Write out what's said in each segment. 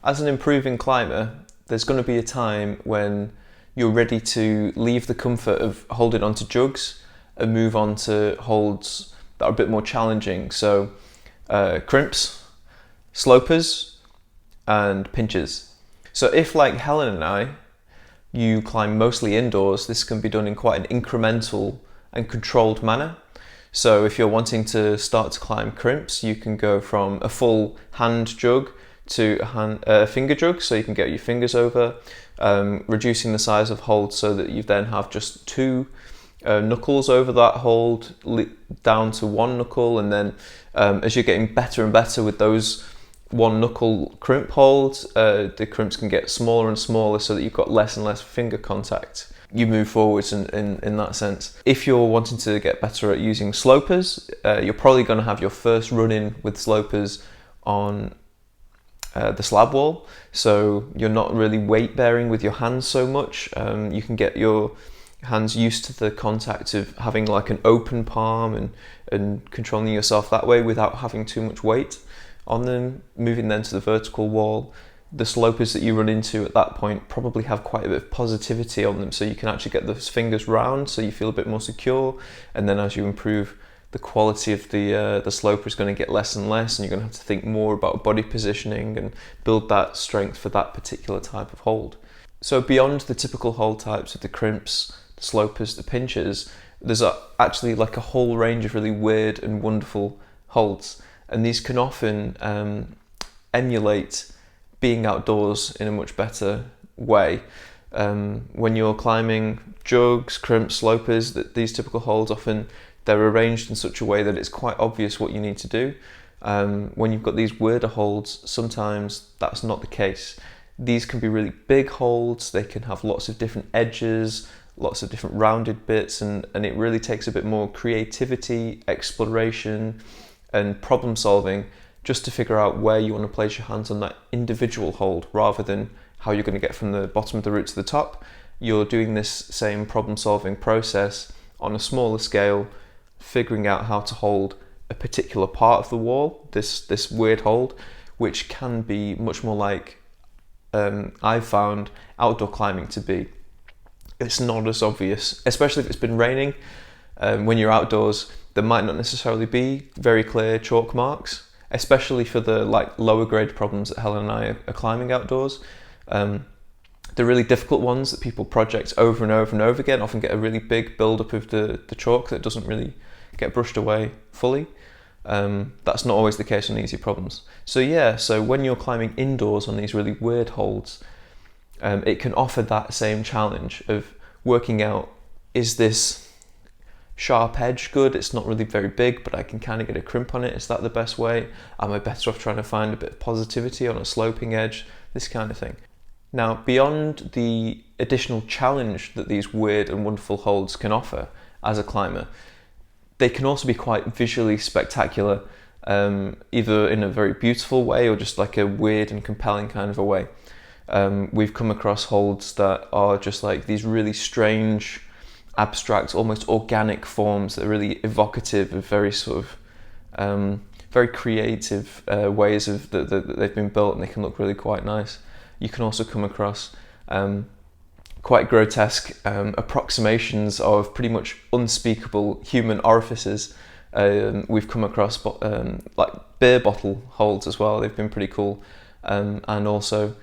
As an improving climber, there's going to be a time when you're ready to leave the comfort of holding onto jugs and move on to holds that are a bit more challenging. So crimps, slopers, and pinches. So if, like Helen and I, you climb mostly indoors, this can be done in quite an incremental and controlled manner. So if you're wanting to start to climb crimps, you can go from a full hand jug to a finger jug, so you can get your fingers over, reducing the size of hold so that you then have just two knuckles over that hold, down to one knuckle, and then as you're getting better and better with those one knuckle crimp holds, the crimps can get smaller and smaller so that you've got less and less finger contact. You move forwards in that sense. If you're wanting to get better at using slopers, you're probably going to have your first run-in with slopers on the slab wall, so you're not really weight bearing with your hands so much. You can get your hands used to the contact of having like an open palm and controlling yourself that way without having too much weight on them. Moving then to the vertical wall, the slopers that you run into at that point probably have quite a bit of positivity on them, so you can actually get those fingers round so you feel a bit more secure, and then as you improve, the quality of the sloper is going to get less and less, and you're going to have to think more about body positioning and build that strength for that particular type of hold. So beyond the typical hold types of the crimps, the slopers, the pinches, there's actually like a whole range of really weird and wonderful holds, and these can often emulate being outdoors in a much better way. When you're climbing jugs, crimps, slopers, these typical holds, often they're arranged in such a way that it's quite obvious what you need to do. When you've got these weirder holds, sometimes that's not the case. These can be really big holds, they can have lots of different edges, lots of different rounded bits, and it really takes a bit more creativity, exploration, and problem solving just to figure out where you want to place your hands on that individual hold, rather than how you're going to get from the bottom of the route to the top. You're doing this same problem solving process on a smaller scale, figuring out how to hold a particular part of the wall, this weird hold, which can be much more like I've found outdoor climbing to be. It's not as obvious, especially if it's been raining. When you're outdoors, there might not necessarily be very clear chalk marks, especially for the lower grade problems that Helen and I are climbing outdoors. The really difficult ones that people project over and over and over again often get a really big build-up of the chalk that doesn't really get brushed away fully. That's not always the case on easy problems. So when you're climbing indoors on these really weird holds, it can offer that same challenge of working out, is this sharp edge good? It's not really very big, but I can kind of get a crimp on it. Is that the best way? Am I better off trying to find a bit of positivity on a sloping edge? This kind of thing. Now, beyond the additional challenge that these weird and wonderful holds can offer as a climber, they can also be quite visually spectacular, either in a very beautiful way or just like a weird and compelling kind of a way. We've come across holds that are just like these really strange, abstract, almost organic forms that are really evocative of very sort of very creative ways of that they've been built, and they can look really quite nice. You can also come across quite grotesque approximations of pretty much unspeakable human orifices. We've come across like beer bottle holds as well. They've been pretty cool, and also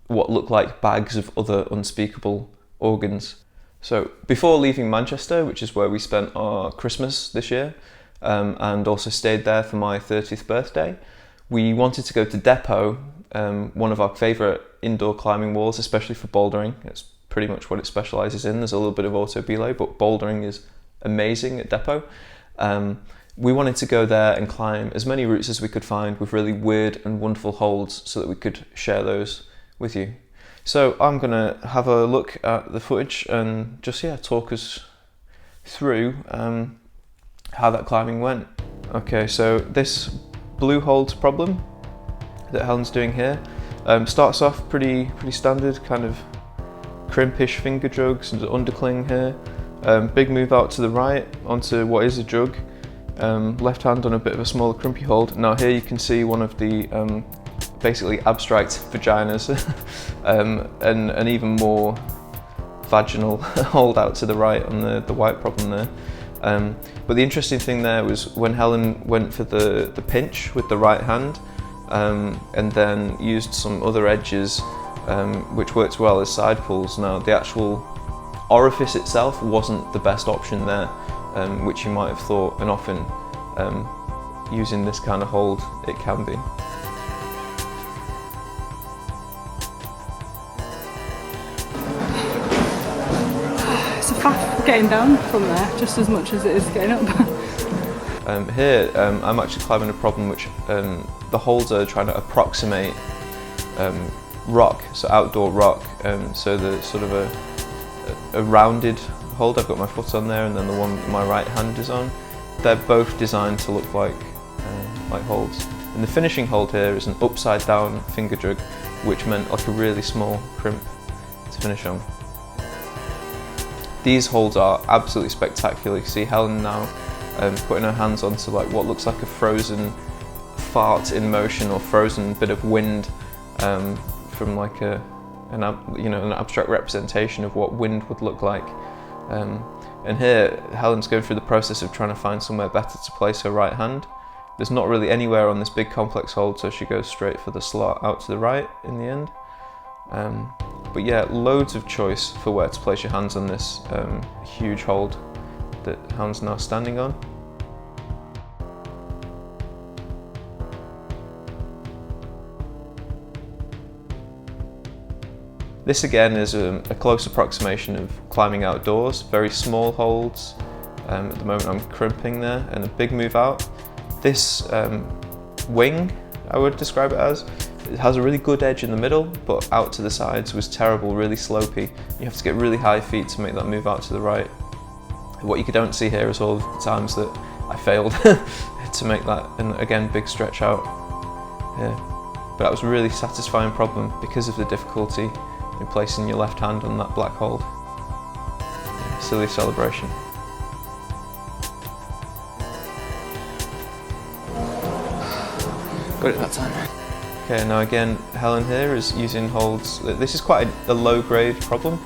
what look like bags of other unspeakable organs. So before leaving Manchester, which is where we spent our Christmas this year, and also stayed there for my 30th birthday, we wanted to go to Depot, one of our favourite indoor climbing walls, especially for bouldering. It's pretty much what it specialises in. There's a little bit of auto belay, but bouldering is amazing at Depot. We wanted to go there and climb as many routes as we could find with really weird and wonderful holds so that we could share those with you. So I'm going to have a look at the footage and just talk us through how that climbing went. Okay, so this blue holds problem that Helen's doing here starts off pretty standard, kind of crimpish finger jugs and undercling here. Big move out to the right onto what is a jug. Left hand on a bit of a smaller crimpy hold. Now here you can see one of the basically abstract vaginas, and an even more vaginal hold out to the right on the white problem there. But the interesting thing there was when Helen went for the pinch with the right hand, and then used some other edges, which worked well as side pulls. Now the actual orifice itself wasn't the best option there, which you might have thought, and often using this kind of hold it can be. It's a faff getting down from there just as much as it is getting up. Here I'm actually climbing a problem which the holds are trying to approximate rock, so outdoor rock, so the sort of a rounded hold. I've got my foot on there, and then the one my right hand is on. They're both designed to look like holds. And the finishing hold here is an upside down finger jug, which meant like a really small crimp to finish on. These holds are absolutely spectacular. You see Helen now putting her hands onto like what looks like a frozen fart in motion, or frozen bit of wind from like an abstract representation of what wind would look like. And here Helen's going through the process of trying to find somewhere better to place her right hand. There's not really anywhere on this big complex hold, so she goes straight for the slot out to the right in the end. But yeah, loads of choice for where to place your hands on this huge hold that Helen's now standing on. This again is a close approximation of climbing outdoors, very small holds. At the moment I'm crimping there, and a big move out. This wing, I would describe it as, it has a really good edge in the middle, but out to the sides was terrible, really slopey. You have to get really high feet to make that move out to the right. What you don't see here is all of the times that I failed to make that, and again, big stretch out here. But that was a really satisfying problem because of the difficulty in placing your left hand on that black hold. Yeah, silly celebration. Got it that time. Okay, now again, Helen here is using holds. This is quite a low grade problem,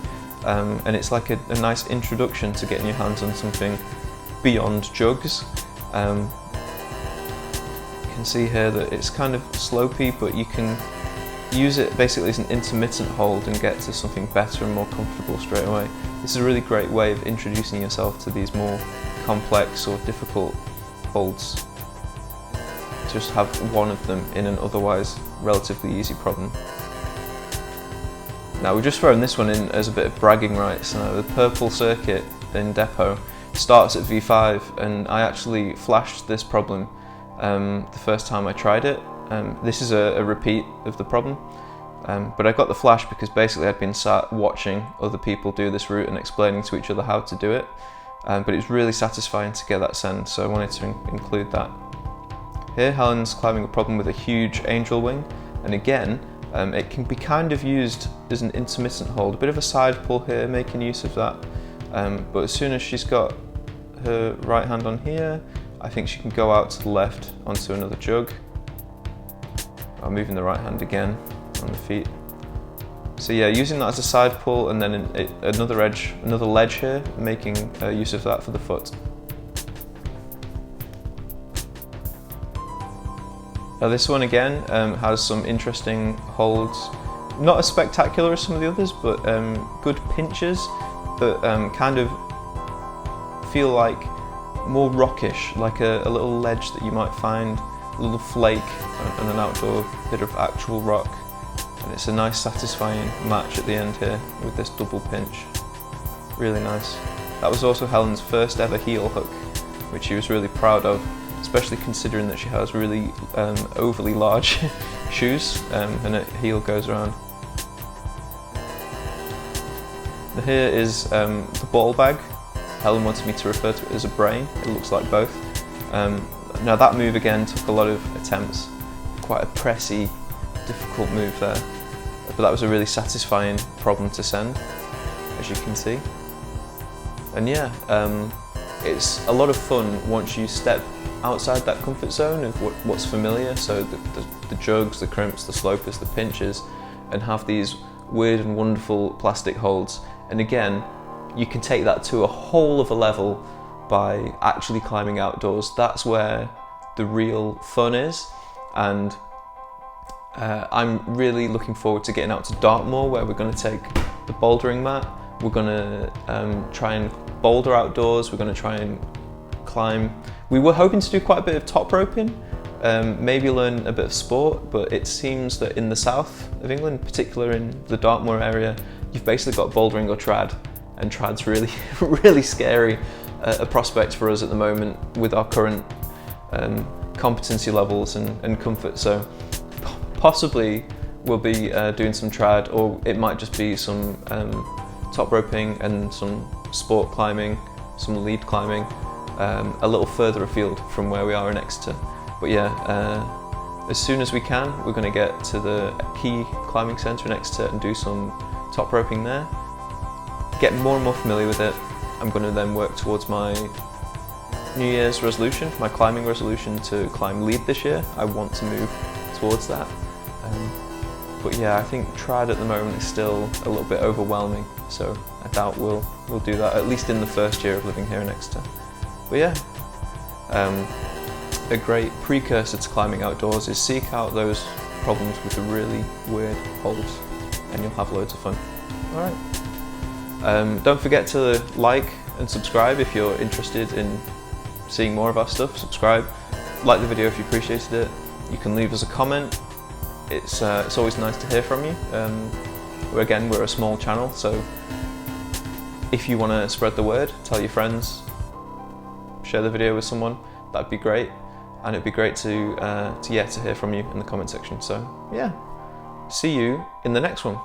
and it's like a nice introduction to getting your hands on something beyond jugs. You can see here that it's kind of slopey, but you can use it basically as an intermittent hold and get to something better and more comfortable straight away. This is a really great way of introducing yourself to these more complex or difficult holds. Just have one of them in an otherwise relatively easy problem. Now we've just thrown this one in as a bit of bragging rights. Now the purple circuit in Depot starts at V5, and I actually flashed this problem the first time I tried it. This is a repeat of the problem, but I got the flash because basically I'd been sat watching other people do this route and explaining to each other how to do it, but it was really satisfying to get that send, so I wanted to include that. Here Helen's climbing a problem with a huge angel wing, and again it can be kind of used as an intermittent hold, a bit of a side pull here, making use of that, but as soon as she's got her right hand on here, I think she can go out to the left onto another jug. I'm moving the right hand again on the feet. So yeah, using that as a side pull, and then another ledge here, making use of that for the foot. Now this one again has some interesting holds, not as spectacular as some of the others, but good pinches that kind of feel like more rockish, like a little ledge that you might find, a little flake and an outdoor bit of actual rock. And it's a nice satisfying match at the end here with this double pinch. Really nice. That was also Helen's first ever heel hook, which she was really proud of, especially considering that she has really overly large shoes and her heel goes around. Here is the ball bag. Helen wanted me to refer to it as a brain. It looks like both. Now that move again took a lot of attempts. Quite a pressy, difficult move there. But that was a really satisfying problem to send, as you can see. And yeah, it's a lot of fun once you step outside that comfort zone of what's familiar. So the the jugs, the crimps, the slopers, the pinches, and have these weird and wonderful plastic holds. And again, you can take that to a whole other level by actually climbing outdoors. That's where the real fun is. And I'm really looking forward to getting out to Dartmoor, where we're going to take the bouldering mat. We're going to try and boulder outdoors. We're going to try and climb. We were hoping to do quite a bit of top roping, maybe learn a bit of sport, but it seems that in the south of England, particularly in the Dartmoor area, you've basically got bouldering or trad, and trad's really, really scary a prospect for us at the moment with our current competency levels and comfort. So possibly we'll be doing some trad, or it might just be some top roping and some sport climbing, some lead climbing, a little further afield from where we are in Exeter. But yeah, as soon as we can, we're going to get to the key climbing centre in Exeter and do some top roping there. Get more and more familiar with it. I'm going to then work towards my New Year's resolution, my climbing resolution to climb lead this year. I want to move towards that. But yeah, I think trad at the moment is still a little bit overwhelming, so I doubt we'll do that, at least in the first year of living here in Exeter. But yeah, a great precursor to climbing outdoors is seek out those problems with the really weird holds, and you'll have loads of fun. Alright. Don't forget to like and subscribe if you're interested in seeing more of our stuff. Subscribe, like the video if you appreciated it. You can leave us a comment. It's always nice to hear from you. We're a small channel, so if you want to spread the word, tell your friends, share the video with someone, that'd be great. And it'd be great to hear from you in the comment section. So yeah, see you in the next one.